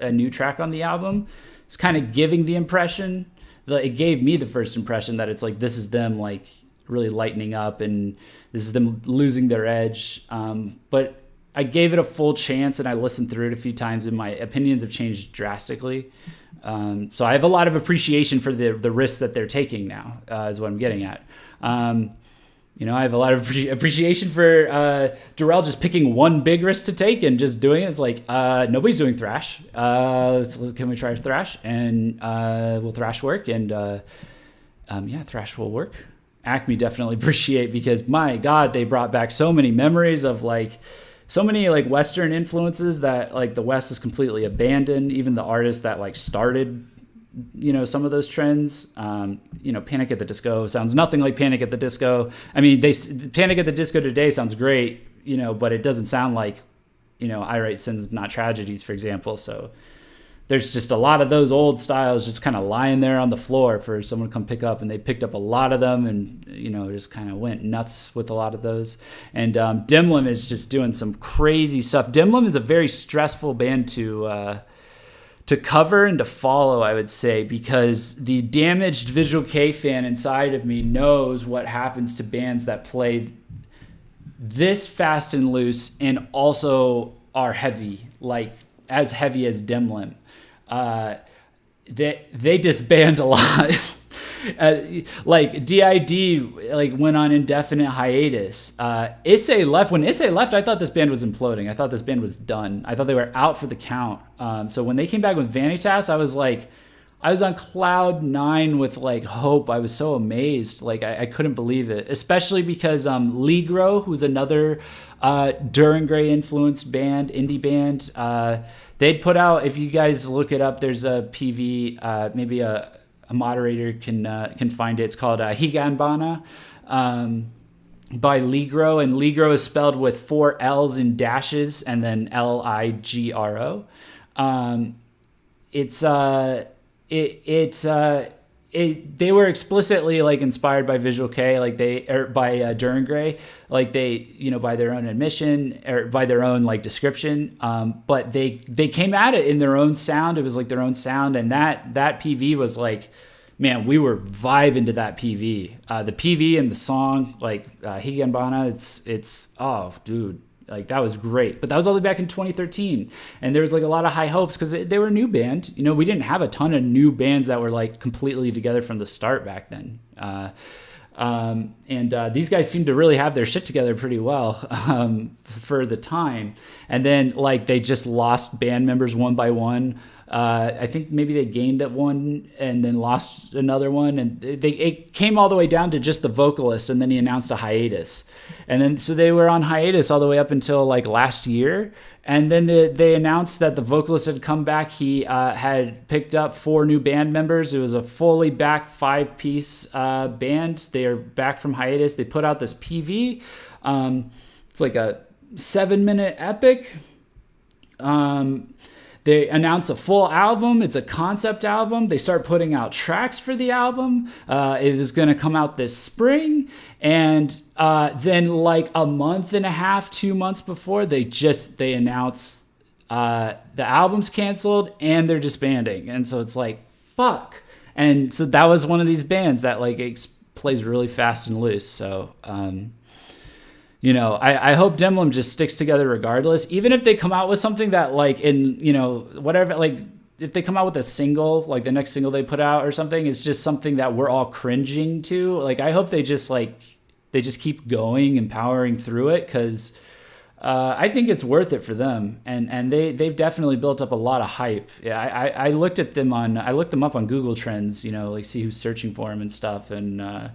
a new track on the album, it's kind of giving the impression. It gave me the first impression that it's like this is them like really lightening up and this is them losing their edge. But I gave it a full chance and I listened through it a few times and my opinions have changed drastically. So I have a lot of appreciation for the risks that they're taking now, is what I'm getting at. I have a lot of appreciation for Darrell just picking one big risk to take and just doing it. It's like, nobody's doing thrash. Can we try thrash? And will thrash work? And thrash will work. Acme definitely appreciate, because my God, they brought back so many memories of like so many like Western influences that like the West is completely abandoned. Even the artists that like started some of those trends. Panic at the Disco sounds nothing like Panic at the Disco. I mean, Panic at the Disco today sounds great, but it doesn't sound like, I Write Sins Not Tragedies, for example. So there's just a lot of those old styles just kind of lying there on the floor for someone to come pick up, and they picked up a lot of them and, just kind of went nuts with a lot of those. And DIMLIM is just doing some crazy stuff. DIMLIM is a very stressful band to cover and to follow, I would say, because the damaged v-kei fan inside of me knows what happens to bands that play this fast and loose and also are heavy, like as heavy as DIMLIM. They disband a lot. Like DID went on indefinite hiatus. Issei left. When Issei left, I thought this band was imploding. I thought this band was done. I thought they were out for the count. So when they came back with Vanitas, I was on cloud 9 with like hope. I was so amazed. Like I couldn't believe it, especially because Ligro, who's another Duran Gray influenced band, indie band, they'd put out, if you guys look it up, there's a PV, maybe a moderator can find it. It's called Higanbana by Ligro, and Ligro is spelled with 4 L's and dashes and then Ligro. They were explicitly like inspired by v-kei, by Duran Gray, by their own admission or by their own like description. But they came at it in their own sound. It was like their own sound, and that PV was like, man, we were vibing to that PV. The PV and the song, Higanbana, it's oh, dude. Like that was great, but that was all the way back in 2013, and there was like a lot of high hopes because they were a new band. We didn't have a ton of new bands that were like completely together from the start back then. These guys seem to really have their shit together pretty well for the time. And then like they just lost band members one by one. I think maybe they gained at one and then lost another one, and it came all the way down to just the vocalist, and then he announced a hiatus, and then so they were on hiatus all the way up until like last year, and then they announced that the vocalist had come back. He had picked up 4 new band members. It was a fully back 5-piece band. They are back from hiatus. They put out this PV. It's like a 7-minute epic. They announce a full album. It's a concept album. They start putting out tracks for the album. It is going to come out this spring. And then like a month and a half, 2 months before, they announce the album's canceled and they're disbanding. And so it's like, fuck. And so that was one of these bands that like plays really fast and loose. So, you know, I hope DIMLIM just sticks together regardless, even if they come out with something that like in, you know, whatever, like if they come out with a single, like the next single they put out or something, it's just something that we're all cringing to. Like, I hope they just keep going and powering through it. 'Cause, I think it's worth it for them. And they've definitely built up a lot of hype. Yeah. I looked them up on Google Trends, you know, like see who's searching for them and stuff. And,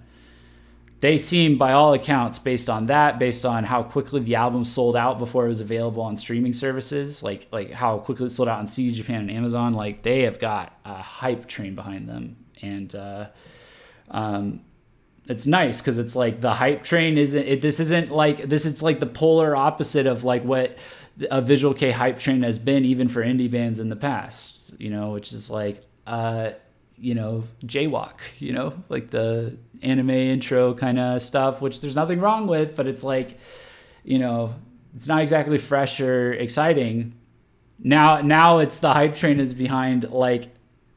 they seem, by all accounts, based on how quickly the album sold out before it was available on streaming services, like how quickly it sold out on CD Japan and Amazon, like they have got a hype train behind them. And it's nice because it's like the hype train this is like the polar opposite of like what a Visual Kei hype train has been even for indie bands in the past, you know, which is like, you know, jaywalk, you know, like the anime intro kind of stuff, which there's nothing wrong with, but it's like, you know, it's not exactly fresh or exciting. Now it's the hype train is behind like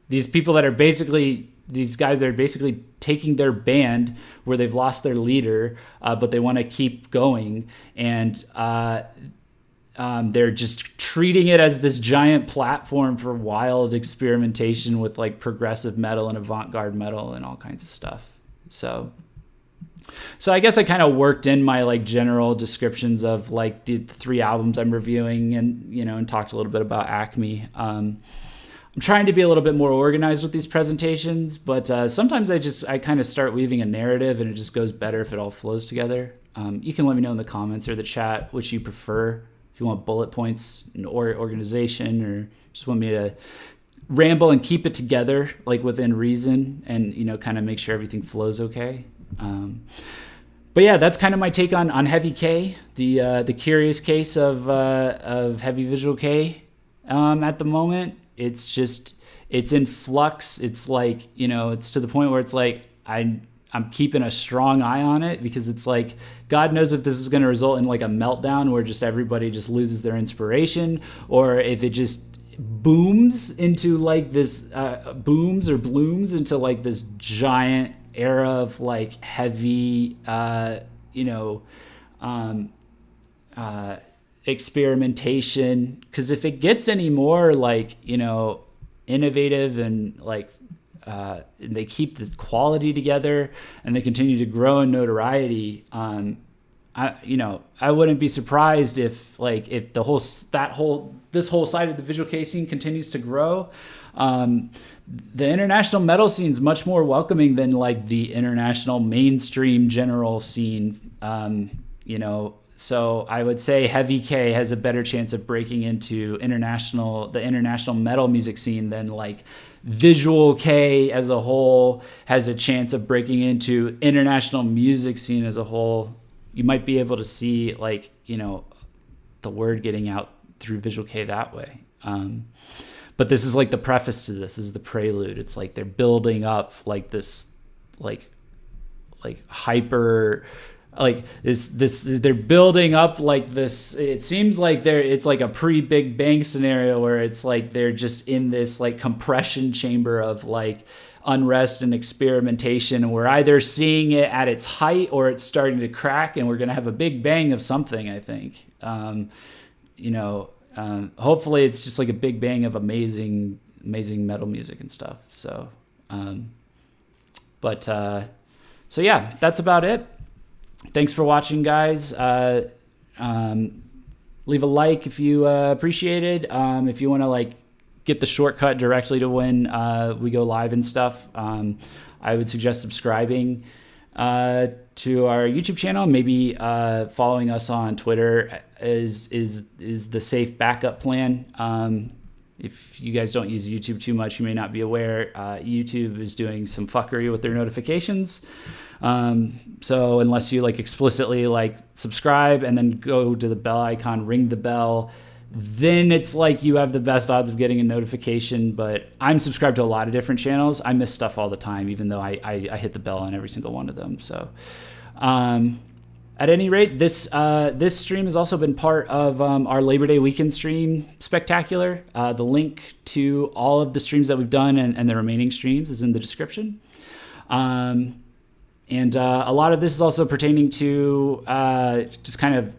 these people that are basically these guys that are basically taking their band where they've lost their leader, but they want to keep going. And, they're just treating it as this giant platform for wild experimentation with like progressive metal and avant-garde metal and all kinds of stuff. So I guess I kind of worked in my like general descriptions of like the 3 albums I'm reviewing and, you know, and talked a little bit about Acme. I'm trying to be a little bit more organized with these presentations, but sometimes I kind of start weaving a narrative and it just goes better if it all flows together. You can let me know in the comments or the chat which you prefer. If you want bullet points or organization, or just want me to ramble and keep it together, like within reason, and, you know, kind of make sure everything flows okay. But yeah, that's kind of my take on Heavy K, the curious case of heavy Visual Kei. At the moment, it's in flux. It's like, you know, it's to the point where it's like I'm keeping a strong eye on it because it's like, God knows if this is going to result in like a meltdown where just everybody just loses their inspiration, or if it just booms into like this, blooms into like this giant era of like heavy, experimentation. Because if it gets any more like, you know, innovative and like, they keep the quality together and they continue to grow in notoriety. I wouldn't be surprised if this whole side of the Visual Kei scene continues to grow. The international metal scene is much more welcoming than like the international mainstream general scene. So I would say Heavy K has a better chance of breaking into the international metal music scene than like Visual Kei as a whole has a chance of breaking into international music scene as a whole. You might be able to see like, you know, the word getting out through Visual Kei that way. But this is like the preface to this is the prelude. It's like they're building up like this, like hyper, like this they're building up like this. It seems like it's like a pre-Big Bang scenario where it's like they're just in this like compression chamber of like unrest and experimentation, and we're either seeing it at its height or it's starting to crack, and we're gonna have a big bang of something, I think. Hopefully it's just like a big bang of amazing metal music and stuff. So yeah, that's about it. Thanks for watching, guys. Leave a like if you appreciate it. If you want to like get the shortcut directly to when we go live and stuff, I would suggest subscribing to our YouTube channel. Maybe following us on Twitter is the safe backup plan. If you guys don't use YouTube too much, you may not be aware. YouTube is doing some fuckery with their notifications. So unless you like explicitly like subscribe and then go to the bell icon, ring the bell, then it's like you have the best odds of getting a notification. But I'm subscribed to a lot of different channels. I miss stuff all the time, even though I hit the bell on every single one of them. So at any rate, this stream has also been part of our Labor Day weekend stream spectacular. The link to all of the streams that we've done and the remaining streams is in the description. And a lot of this is also pertaining to just kind of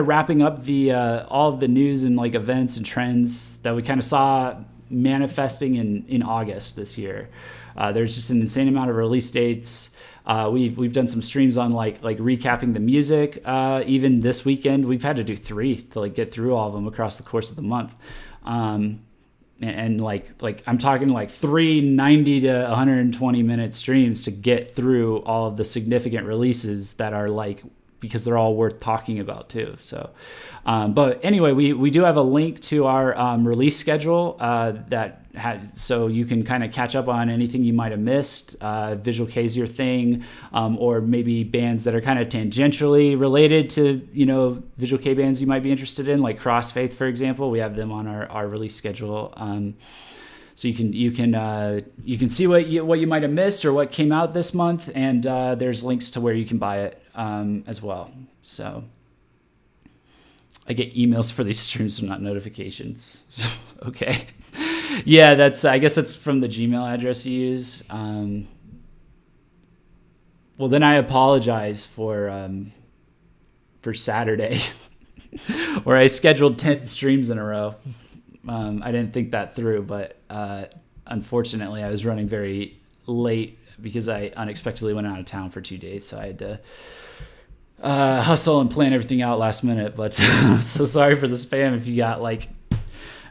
wrapping up the all of the news and like events and trends that we kind of saw manifesting in August this year. There's just an insane amount of release dates. We've done some streams on like recapping the music. Even this weekend, we've had to do 3 to like get through all of them across the course of the month. And like I'm talking like 3 90 to 120 minute streams to get through all of the significant releases that are like, because they're all worth talking about too. So, but anyway, we do have a link to our release schedule so you can kind of catch up on anything you might have missed. Visual Kei's your thing, or maybe bands that are kind of tangentially related to, Visual Kei bands you might be interested in, like Crossfaith, for example. We have them on our release schedule. So you can see what you might have missed or what came out this month, and there's links to where you can buy it as well. So I get emails for these streams, but not notifications. Okay, yeah, I guess that's from the Gmail address you use. Well, then I apologize for Saturday, where I scheduled 10 streams in a row. I didn't think that through, but unfortunately, I was running very late because I unexpectedly went out of town for 2 days, so I had to hustle and plan everything out last minute. But so sorry for the spam if you got like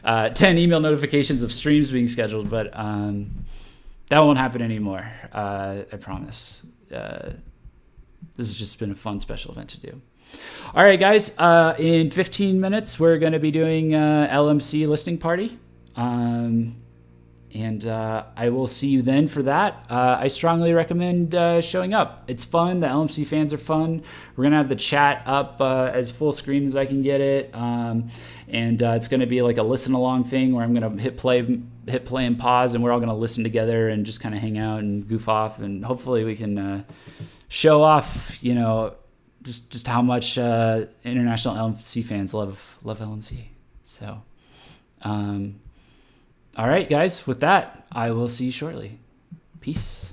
10 email notifications of streams being scheduled, but that won't happen anymore. I promise. This has just been a fun special event to do. All right, guys, in 15 minutes, we're going to be doing LMC listing party. And I will see you then for that. I strongly recommend showing up. It's fun. The LMC fans are fun. We're going to have the chat up as full screen as I can get it. And it's going to be like a listen along thing where I'm going to hit play and pause, and we're all going to listen together and just kind of hang out and goof off. And hopefully we can show off, just how much international LMC fans love LMC. So, all right, guys, with that, I will see you shortly. Peace.